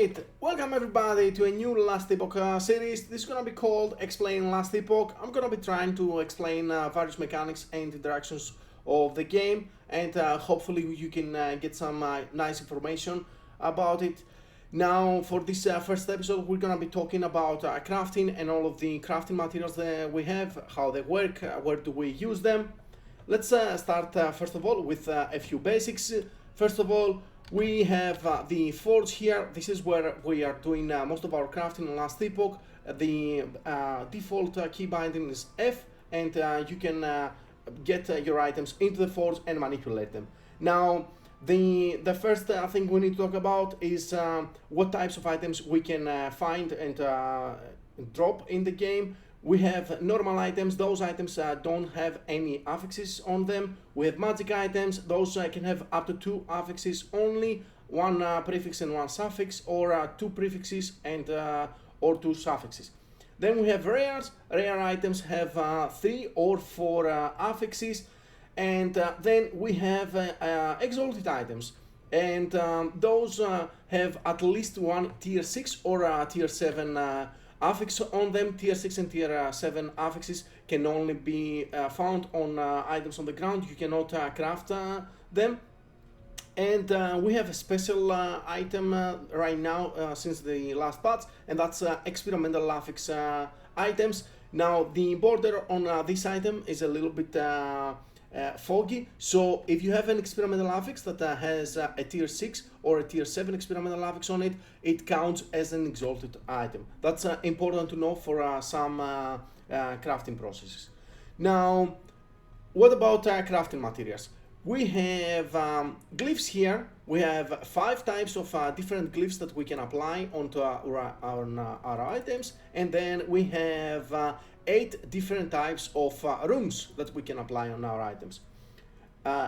Alright, welcome everybody to a new Last Epoch series. This is gonna be called Explain Last Epoch. I'm gonna be trying to explain various mechanics and interactions of the game, and hopefully you can get some nice information about it. Now, for this first episode, we're gonna be talking about crafting and all of the crafting materials that we have, how they work, where do we use them. Let's start first of all with a few basics. First of all, we have the forge here. This is where we are doing most of our crafting in Last Epoch. The default key binding is F, and you can get your items into the forge and manipulate them. Now, the first thing we need to talk about is what types of items we can find and drop in the game. We have normal items. Those items don't have any affixes on them. We have magic items. Those can have up to 2 affixes only, 1 prefix and 1 suffix, or 2 prefixes and or 2 suffixes. Then we have rares. Rare items have 3 or 4 affixes, and then we have exalted items, and those have at least 1 tier 6 or tier 7 affix on them. Tier 6 and tier 7 affixes can only be found on items on the ground. You cannot craft them. And we have a special item right now since the last patch, and that's experimental affix items. Now, the border on this item is a little bit foggy, so if you have an experimental affix that has a tier 6 or a tier 7 experimental affix on it, it counts as an exalted item. That's important to know for some crafting processes. Now, what about crafting materials? We have glyphs here. We have 5 types of different glyphs that we can apply onto our items, and then we have 8 different types of runes that we can apply on our items.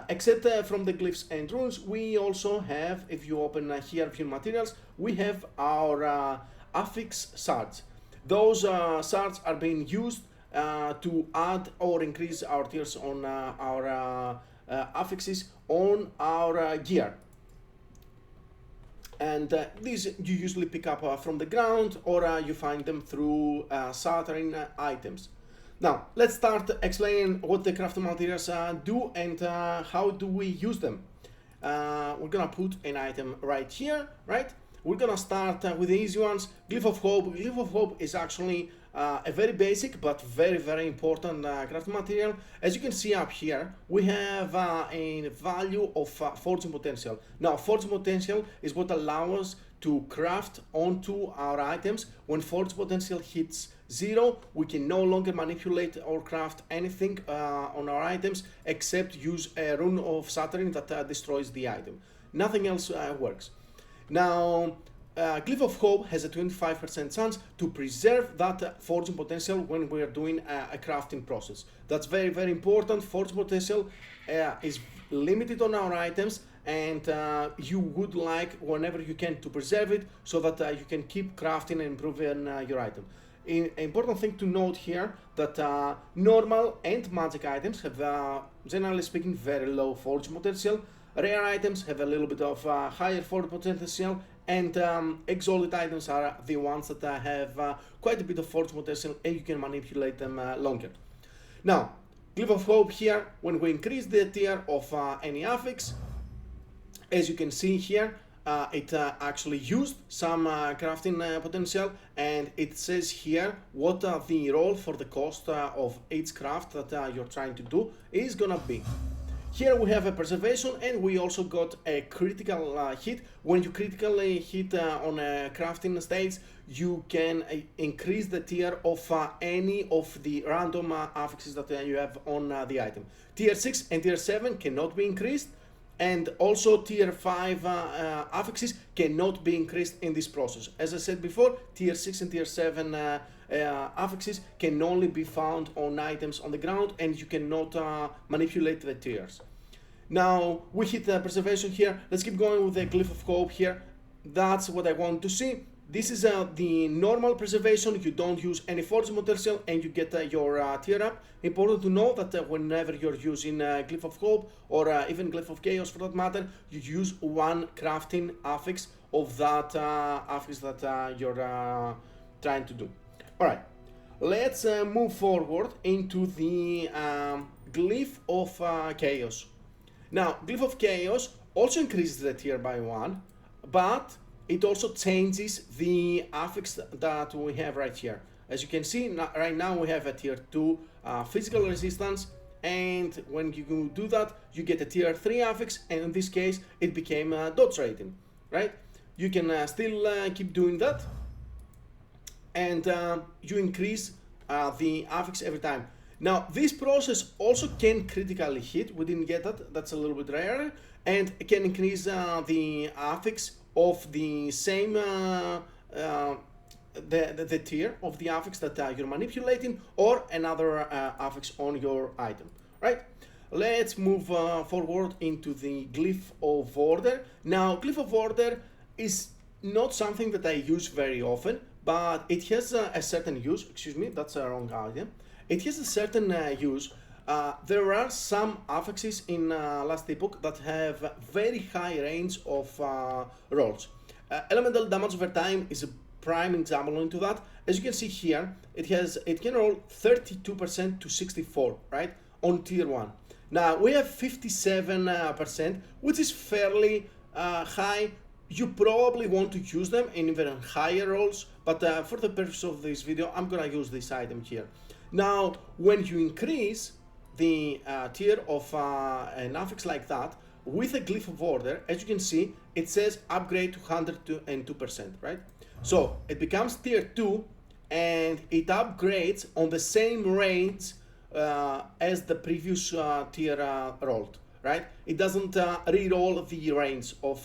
Except from the glyphs and runes, we also have, if you open here a few materials, we have our affix shards. Those shards are being used to add or increase our tiers on our affixes on our gear. And these you usually pick up from the ground, or you find them through soldering items. Now, let's start explaining what the crafting materials do and how do we use them. We're gonna put an item right here, right? We're gonna start with the easy ones. Glyph of Hope. Glyph of Hope is actually a very basic but very important crafting material. As you can see up here, we have a value of fortune potential. Now, fortune potential is what allows us to craft onto our items. When fortune potential hits 0, we can no longer manipulate or craft anything on our items except use a rune of shattering that destroys the item. Nothing else works. Now, Glyph of Hope has a 25% chance to preserve that fortune potential when we are doing a crafting process. That's very important. Fortune potential is limited on our items, and you would like, whenever you can, to preserve it so that you can keep crafting and improving your item. Important thing to note here that normal and magic items have, generally speaking, very low fortune potential. Rare items have a little bit of higher fortune potential, and exalted items are the ones that have quite a bit of fortune potential, and you can manipulate them longer. Now, Glyph of Hope here, when we increase the tier of any affix, as you can see here, it actually used some crafting potential, and it says here what the roll for the cost of each craft that you're trying to do is gonna be. Here we have a preservation, and we also got a critical hit. When you critically hit on a crafting stage, you can increase the tier of any of the random affixes that you have on the item. Tier 6 and tier 7 cannot be increased, and also tier 5 affixes cannot be increased in this process. As I said before, tier 6 and tier 7 affixes can only be found on items on the ground, and you cannot manipulate the tiers. Now, we hit the preservation here. Let's keep going with the Glyph of Hope here. That's what I want to see. This is the normal preservation. You don't use any forging potential and you get your tier up. Important to know that whenever you're using Glyph of Hope or even Glyph of Chaos for that matter, you use one crafting affix of that affix that you're trying to do. Alright, let's move forward into the Glyph of Chaos. Now, Glyph of Chaos also increases the tier by 1, but it also changes the affix that we have right here. As you can see, right now we have a tier 2 physical resistance, and when you do that, you get a tier 3 affix, and in this case, it became a dodge rating, right? You can still keep doing that, and you increase the affix every time. Now, this process also can critically hit. We didn't get that. That's a little bit rarer, and it can increase the affix of the same the tier of the affix that you're manipulating, or another affix on your item, right? Let's move forward into the Glyph of Order. Now, Glyph of Order is not something that I use very often, but it has a certain use. Excuse me, that's a wrong item. It has a certain use. There are some affixes in Last Epoch that have very high range of rolls. Elemental damage over time is a prime example into that. As you can see here, it can roll 32% to 64%, right, on tier 1. Now we have 57%, which is fairly high. You probably want to use them in even higher rolls, but for the purpose of this video, I'm gonna use this item here. Now, when you increase the tier of an affix like that with a Glyph of Order, as you can see, it says upgrade to 102%, right? So it becomes tier 2 and it upgrades on the same range as the previous tier rolled, right? It doesn't re-roll the range of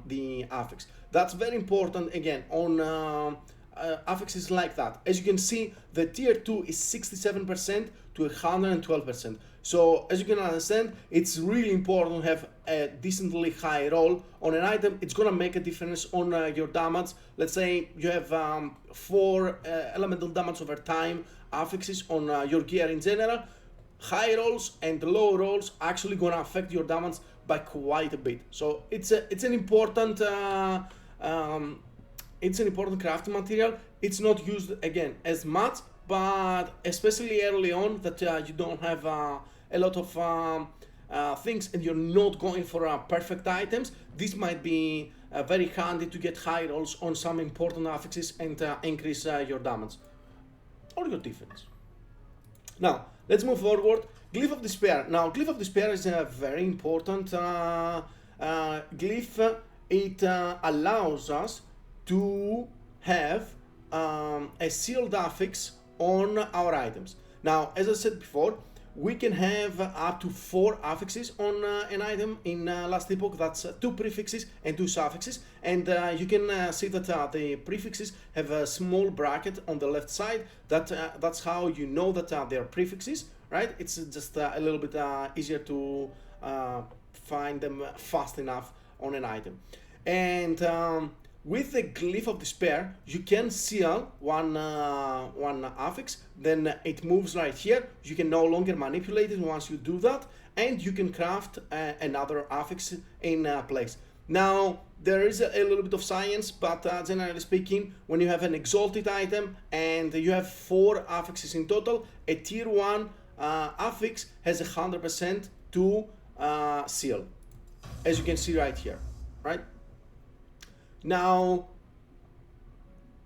the affix. That's very important again on affixes like that. As you can see, the tier 2 is 67% to 112%. So as you can understand, it's really important to have a decently high roll on an item. It's gonna make a difference on your damage. Let's say you have 4 elemental damage over time affixes on your gear in general. High rolls and low rolls actually gonna affect your damage by quite a bit. So it's an important crafting material. It's not used again as much, but especially early on that you don't have a lot of things and you're not going for perfect items, this might be very handy to get high rolls on some important affixes and increase your damage or your defense. Now, let's move forward. Glyph of Despair. Now, Glyph of Despair is a very important glyph. It allows us to have a sealed affix on our items. Now, as I said before, we can have up to 4 affixes on an item in Last Epoch. That's 2 prefixes and 2 suffixes, and you can see that the prefixes have a small bracket on the left side. That's how you know that they're prefixes, right? It's just a little bit easier to find them fast enough on an item. And with the Glyph of Despair, you can seal one affix, then it moves right here. You can no longer manipulate it once you do that, and you can craft another affix in place. Now, there is a little bit of science, but generally speaking, when you have an exalted item and you have 4 affixes in total, a tier 1 affix has 100% to seal, as you can see right here, right? Now,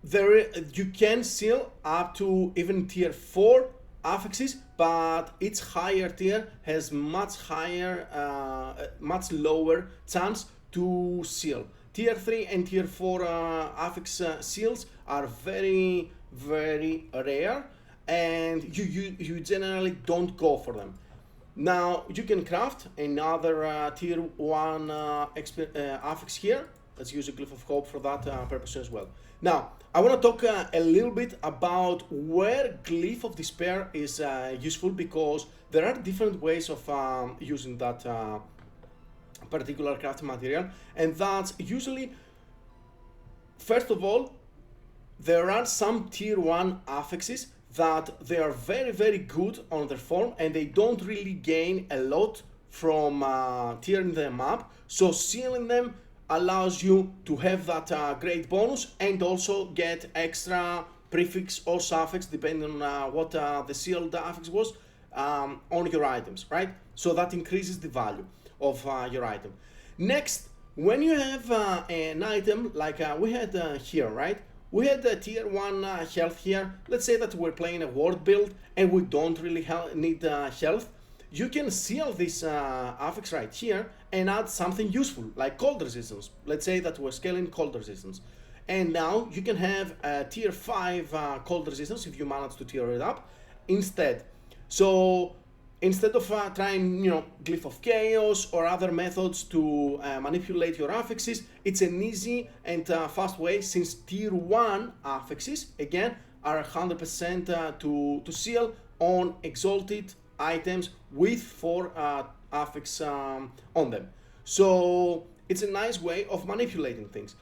you can seal up to even tier 4 affixes, but each higher tier has much lower chance to seal. Tier 3 and tier 4 affix seals are very, very rare, and you generally don't go for them. Now, you can craft another tier 1 affix here. Let's use a Glyph of Hope for that purpose as well. Now, I want to talk a little bit about where Glyph of Despair is useful, because there are different ways of using that particular crafting material, and that's usually, first of all, there are some tier 1 affixes that they are very, very good on their form and they don't really gain a lot from tearing them up. So sealing them allows you to have that great bonus and also get extra prefix or suffix depending on what the sealed affix was on your items, right? So that increases the value of your item. Next, when you have an item like we had here, right? We had the tier 1 health here. Let's say that we're playing a ward build and we don't really need health. You can seal this affix right here and add something useful like cold resistance. Let's say that we're scaling cold resistance. And now you can have a tier 5 cold resistance if you manage to tier it up instead. So instead of trying, Glyph of Chaos or other methods to manipulate your affixes, it's an easy and fast way, since tier 1 affixes, again, are 100% to seal on exalted items with 4 affix on them. So it's a nice way of manipulating things.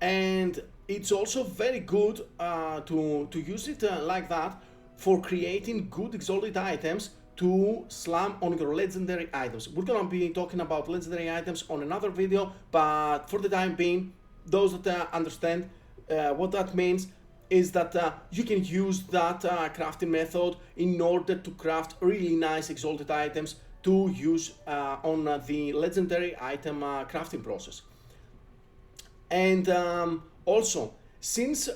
And it's also very good to use it like that for creating good exalted items to slam on your legendary items. We're gonna be talking about legendary items on another video, but for the time being, those that understand what that means is that you can use that crafting method in order to craft really nice exalted items to use on the legendary item crafting process. And also, since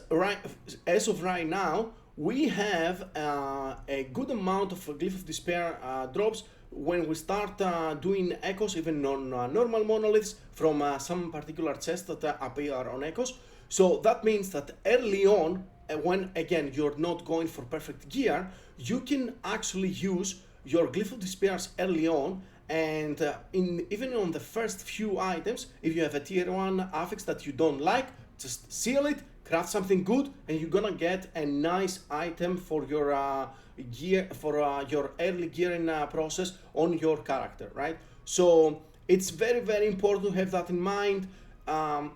as of right now, we have a good amount of Glyph of Despair drops when we start doing echoes, even on normal monoliths, from some particular chests that appear on echoes. So that means that early on, when again you're not going for perfect gear, you can actually use your Glyph of Despairs early on, and even on the first few items, if you have a tier 1 affix that you don't like, just seal it, craft something good, and you're gonna get a nice item for your gear, for your early gearing process on your character, right? So it's very, very important to have that in mind.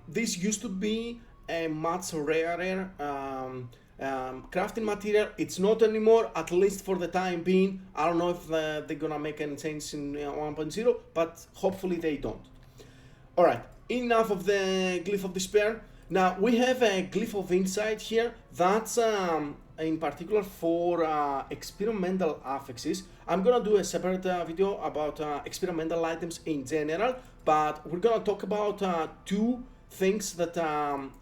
This used to be a much rarer crafting material. It's not anymore, at least for the time being. I don't know if they're gonna make any change in 1.0, but hopefully they don't. Alright, enough of the Glyph of Despair. Now we have a Glyph of Insight here. That's in particular for experimental affixes. I'm gonna do a separate video about experimental items in general, but we're gonna talk about 2 things that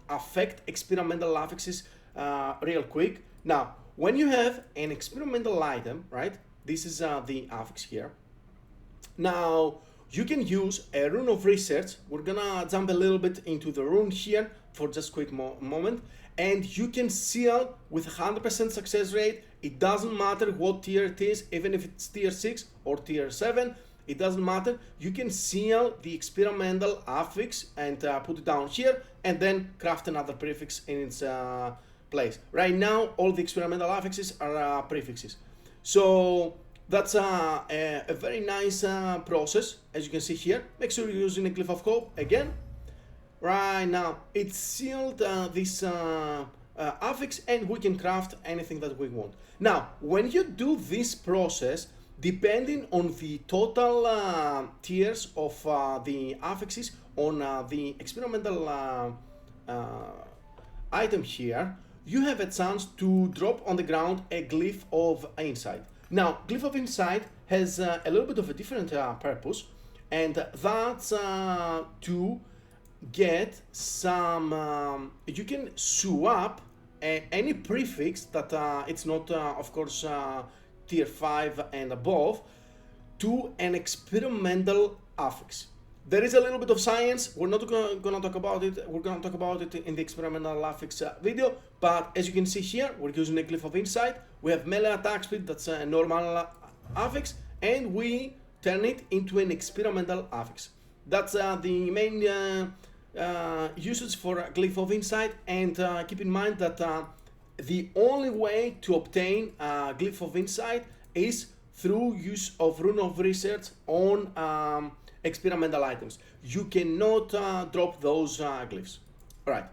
affect experimental affixes real quick. Now, when you have an experimental item, right? This is the affix here. Now, you can use a rune of research. We're gonna jump a little bit into the rune here for just a quick moment, and you can seal with 100% success rate. It doesn't matter what tier it is, even if it's tier 6 or tier 7, it doesn't matter. You can seal the experimental affix and put it down here, and then craft another prefix in its place. Right now, all the experimental affixes are prefixes. So that's a very nice process, as you can see here. Make sure you're using a Glyph of Hope again. Right now, it's sealed this affix, and we can craft anything that we want. Now, when you do this process, depending on the total tiers of the affixes on the experimental item here, you have a chance to drop on the ground a Glyph of Insight. Now, Glyph of Insight has a little bit of a different purpose, and that's to get some, you can swap any prefix that it's not, of course, tier 5 and above, to an experimental affix. There is a little bit of science. We're not gonna talk about it. We're gonna talk about it in the experimental affix video, but as you can see here, we're using a Glyph of Insight. We have melee attack speed, that's a normal affix, and we turn it into an experimental affix. That's the main usage for Glyph of Insight, and keep in mind that the only way to obtain Glyph of Insight is through use of Rune of Research on experimental items. You cannot drop those glyphs. Alright.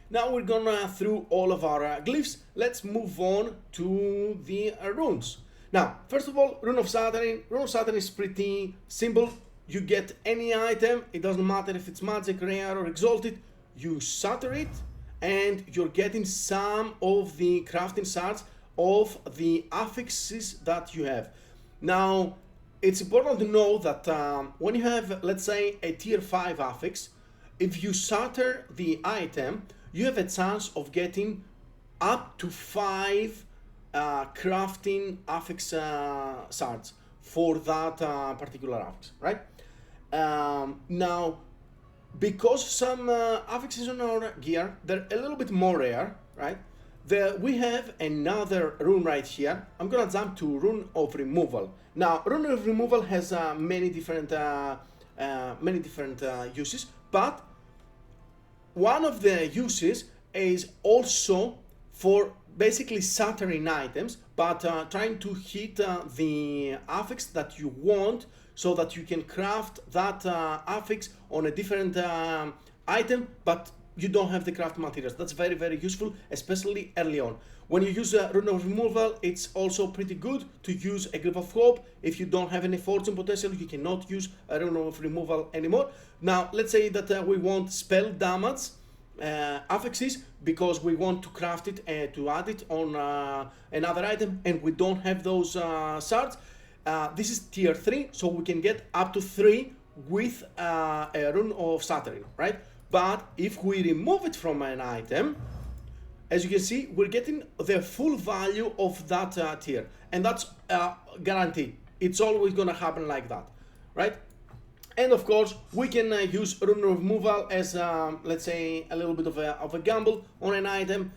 Now we're gonna through all of our glyphs. Let's move on to the runes. Now, first of all, Rune of Saturn. Rune of Saturn is pretty simple. You get any item, it doesn't matter if it's magic, rare or exalted, you shatter it and you're getting some of the crafting shards of the affixes that you have. Now, it's important to know that when you have, let's say, a tier 5 affix, if you shatter the item, you have a chance of getting up to 5 crafting affix shards for that particular affix, right? Now, because some affixes on our gear, they're a little bit more rare, right? We have another rune right here. I'm gonna jump to Rune of Removal. Now, Rune of Removal has many different uses, but one of the uses is also for basically shattering items, but trying to hit the affix that you want so that you can craft that affix on a different item, but you don't have the craft materials. That's very, very useful, especially early on. When you use Rune of Removal, it's also pretty good to use a Glyph of Hope. If you don't have any fortune potential, you cannot use a Rune of Removal anymore. Now, let's say that we want spell damage affixes because we want to craft it and to add it on another item, and we don't have those shards. This is tier 3, so we can get up to 3 with a Rune of Saturn, right? But if we remove it from an item, as you can see, we're getting the full value of that tier, and that's guaranteed. It's always gonna happen like that, right? And of course, we can use Rune of Removal as, let's say, a little bit of a gamble on an item.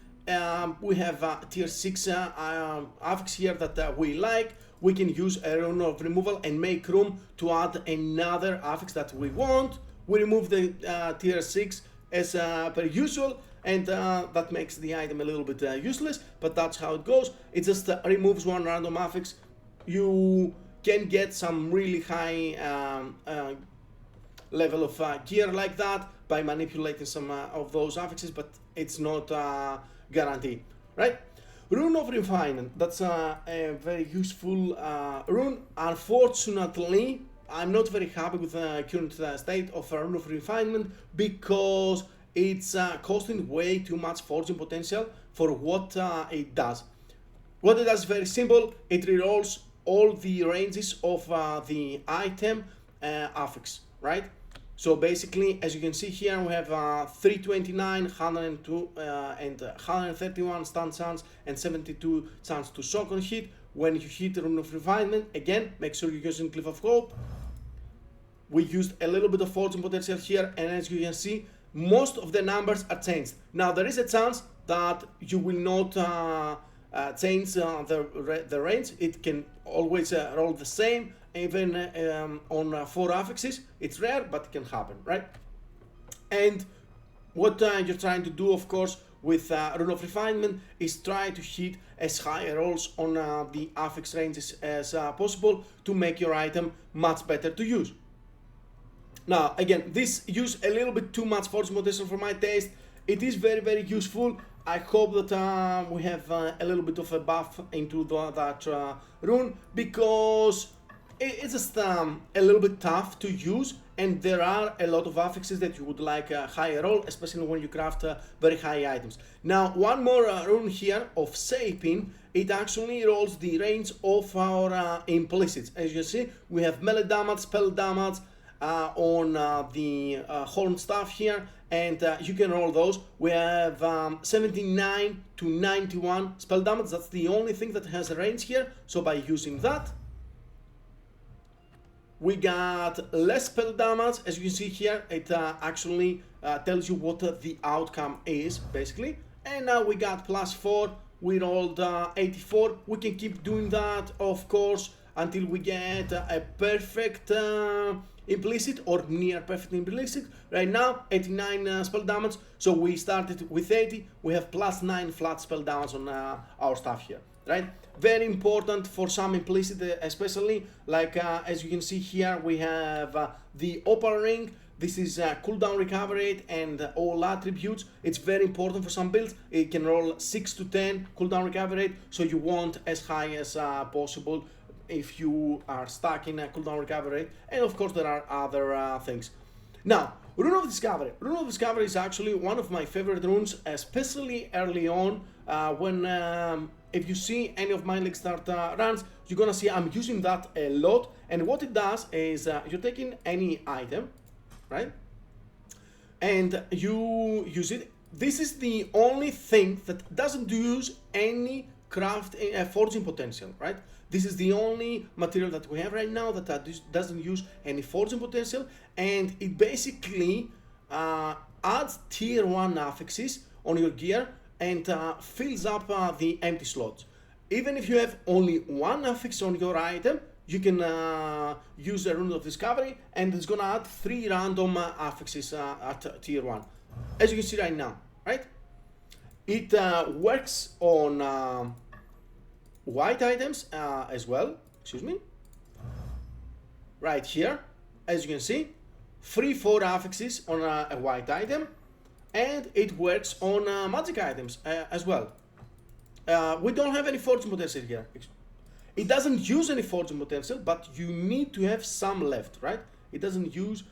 We have tier 6 affix here that we like. We can use a Rune of Removal and make room to add another affix that we want. We remove the tier 6 as per usual, and that makes the item a little bit useless, but that's how it goes. It just removes one random affix. You can get some really high level of gear like that by manipulating some of those affixes, but it's not guaranteed, right? Rune of Refinement, that's a very useful rune. Unfortunately, I'm not very happy with the current state of Rune of Refinement because it's costing way too much fortune potential for what it does. What it does is very simple. It rerolls all the ranges of the item affix, right? So basically, as you can see here, we have 329, 102, and 131 stun chance and 72 chance to shock on hit. When you hit Rune of Refinement, again, make sure you're using Glyph of Hope. We used a little bit of fortune potential here, and as you can see, most of the numbers are changed. Now, there is a chance that you will not change the range. It can always roll the same, even on 4 affixes. It's rare, but it can happen, right? And what you're trying to do, of course, with Rune of Refinement is try to hit as high rolls on the affix ranges as possible to make your item much better to use. Now, again, this use a little bit too much fortune potential for my taste. It is very, very useful. I hope that we have a little bit of a buff into that rune, because it's just a little bit tough to use, and there are a lot of affixes that you would like a higher roll, especially when you craft very high items. Now, one more rune here of Shaping. It actually rolls the range of our implicits. As you see, we have melee damage, spell damage, on the horn staff here, and you can roll those. We have 79 to 91 spell damage. That's the only thing that has a range here, so by using that, we got less spell damage. As you can see here, it actually tells you what the outcome is, basically. And now we got +4, we rolled 84. We can keep doing that, of course, until we get a perfect implicit or near perfect implicit. Right now, 89 spell damage, so we started with 80. We have +9 flat spell damage on our stuff here, right? Very important for some implicit, especially like as you can see here, we have the opal ring. This is cooldown recovery rate and all attributes. It's very important for some builds. It can roll 6 to 10 cooldown recovery rate, so you want as high as possible if you are stuck in a cooldown recovery rate. And of course there are other things. Now, Rune of Discovery. Rune of Discovery is actually one of my favorite runes, especially early on when if you see any of my League Start runs, you're gonna see I'm using that a lot. And what it does is you're taking any item, right? And you use it. This is the only thing that doesn't use any craft forging potential, right? This is the only material that we have right now that doesn't use any forging potential, and it basically adds tier 1 affixes on your gear and fills up the empty slots. Even if you have only one affix on your item, you can use a Rune of Discovery and it's gonna add 3 random affixes at tier 1. As you can see right now, right? It works on white items as well, excuse me. Right here, as you can see, 3-4 affixes on a white item, and it works on magic items as well. We don't have any fortune potential here. It doesn't use any fortune potential, but you need to have some left, right? It doesn't use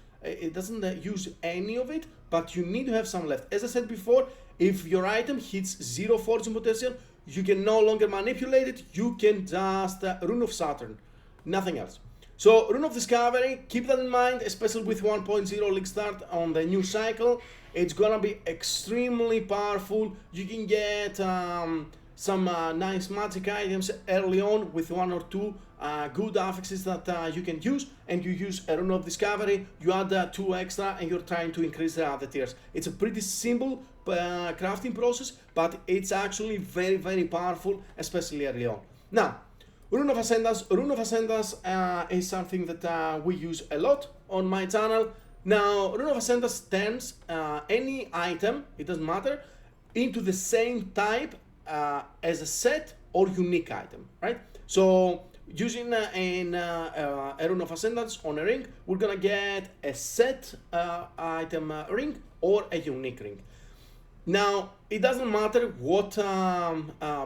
any of it, but you need to have some left. As I said before, if your item hits 0 fortune potential, you can no longer manipulate it. You can just Rune of Saturn, nothing else. So Rune of Discovery, keep that in mind, especially with 1.0 League Start on the new cycle. It's gonna be extremely powerful. You can get some nice magic items early on with 1 or 2 good affixes that you can use, and you use a Rune of Discovery, you add 2 extra and you're trying to increase the tiers. It's a pretty simple crafting process, but it's actually very, very powerful, especially early on. Now, Rune of Ascendance. Rune of Ascendance is something that we use a lot on my channel. Now, Rune of Ascendance turns any item, it doesn't matter, into the same type as a set or unique item, right? So using a Rune of Ascendance on a ring, we're gonna get a set item ring or a unique ring. Now, it doesn't matter what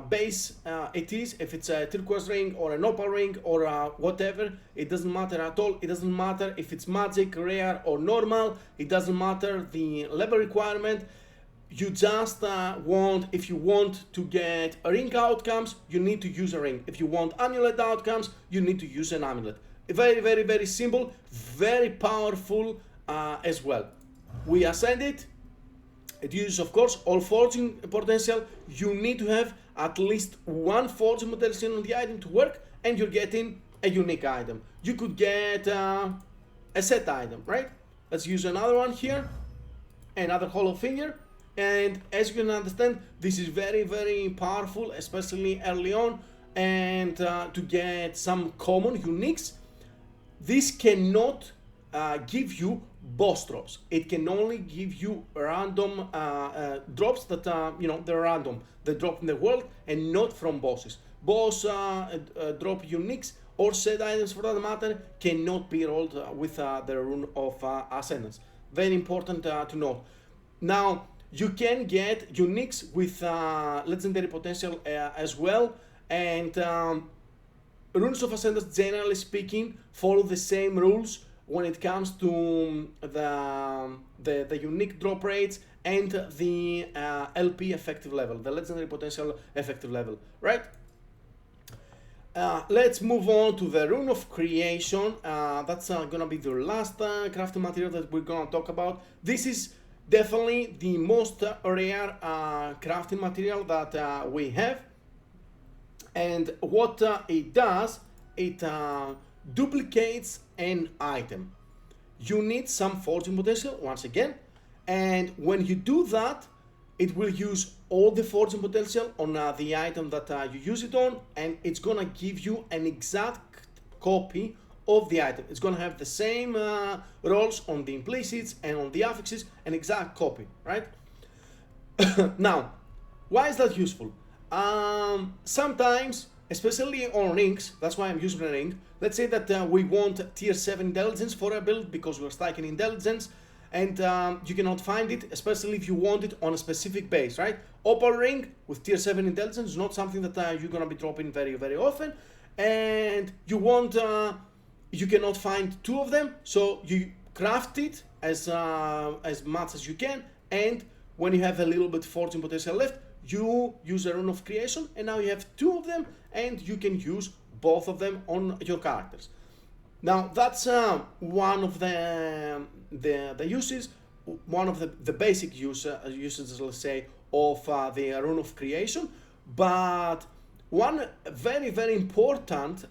base it is, if it's a turquoise ring or an opal ring or whatever, it doesn't matter at all. It doesn't matter if it's magic, rare or normal, it doesn't matter the level requirement. You just if you want to get ring outcomes, you need to use a ring. If you want amulet outcomes, you need to use an amulet. Very, very, very simple, very powerful as well. We ascend it. It uses, of course, all forging potential. You need to have at least 1 forging potential on the item to work, and you're getting a unique item. You could get a set item, right? Let's use another one here, another hollow finger. And as you can understand, this is very, very powerful, especially early on. And to get some common uniques, this cannot give you boss drops. It can only give you random drops that they're random. They drop in the world and not from bosses. Boss drop uniques or set items for that matter cannot be rolled with the Rune of Ascendance. Very important to note. Now, you can get uniques with legendary potential as well, and Runes of Ascendance, generally speaking, follow the same rules when it comes to the unique drop rates and the LP effective level, the legendary potential effective level, right? Let's move on to the Rune of Creation. That's gonna be the last crafting material that we're gonna talk about. This is definitely the most rare crafting material that we have. And what it does, it duplicates an item. You need some forging potential once again, and when you do that, it will use all the forging potential on the item that you use it on, and it's gonna give you an exact copy of the item. It's gonna have the same rolls on the implicits and on the affixes, an exact copy, right? Now, why is that useful? Sometimes, especially on rings, that's why I'm using a ring. Let's say that we want tier 7 intelligence for a build because we're stacking intelligence. and you cannot find it, especially if you want it on a specific base, right? Opal ring with tier 7 intelligence is not something that you're gonna be dropping very, very often, and you want, you cannot find 2 of them, so you craft it as much as you can, and when you have a little bit fortune potential left, you use a rune of creation, and now you have 2 of them, and you can use both of them on your characters. Now that's one of the uses, one of the basic uses, let's say, of the rune of creation. But one very, very important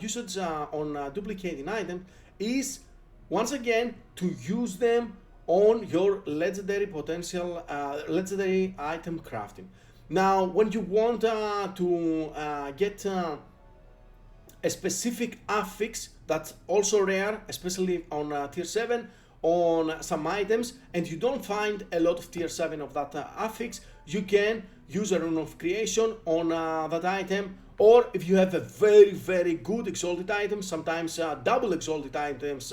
usage on duplicating items is, once again, to use them on your legendary potential, legendary item crafting. Now, when you want to get a specific affix that's also rare, especially on tier 7, on some items, and you don't find a lot of tier 7 of that affix, you can use a rune of creation on that item. Or if you have a very, very good exalted item, sometimes double exalted items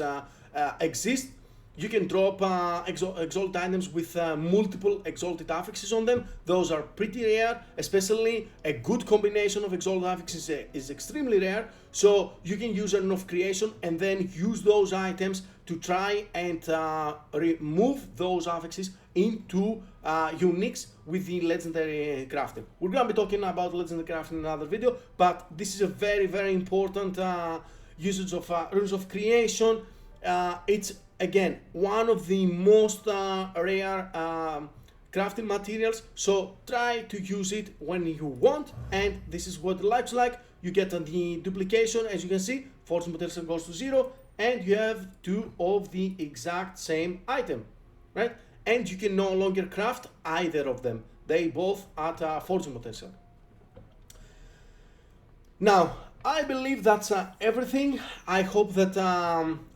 exist, you can drop exalted items with multiple exalted affixes on them. Those are pretty rare, especially a good combination of exalted affixes is extremely rare. So you can use a rune of creation and then use those items to try and remove those affixes into uniques with the legendary crafting. We're gonna be talking about legendary crafting in another video, but this is a very, very important usage of runes of creation. It's again one of the most rare crafting materials, so try to use it when you want, and this is what it looks like. You get the duplication, as you can see, fortune potential goes to 0, and you have 2 of the exact same item, right? And you can no longer craft either of them. They both at fortune potential. Now, I believe that's everything. I hope that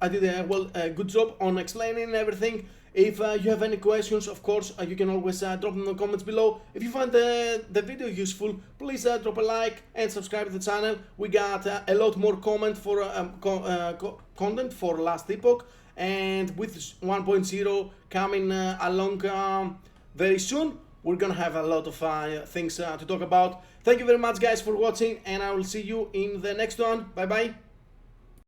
I did a good job on explaining everything. If you have any questions, of course, you can always drop them in the comments below. If you find the video useful, please drop a like and subscribe to the channel. We got a lot more content for Last Epoch, and with 1.0 coming along very soon, we're gonna have a lot of things to talk about. Thank you very much, guys, for watching, and I will see you in the next one. Bye bye.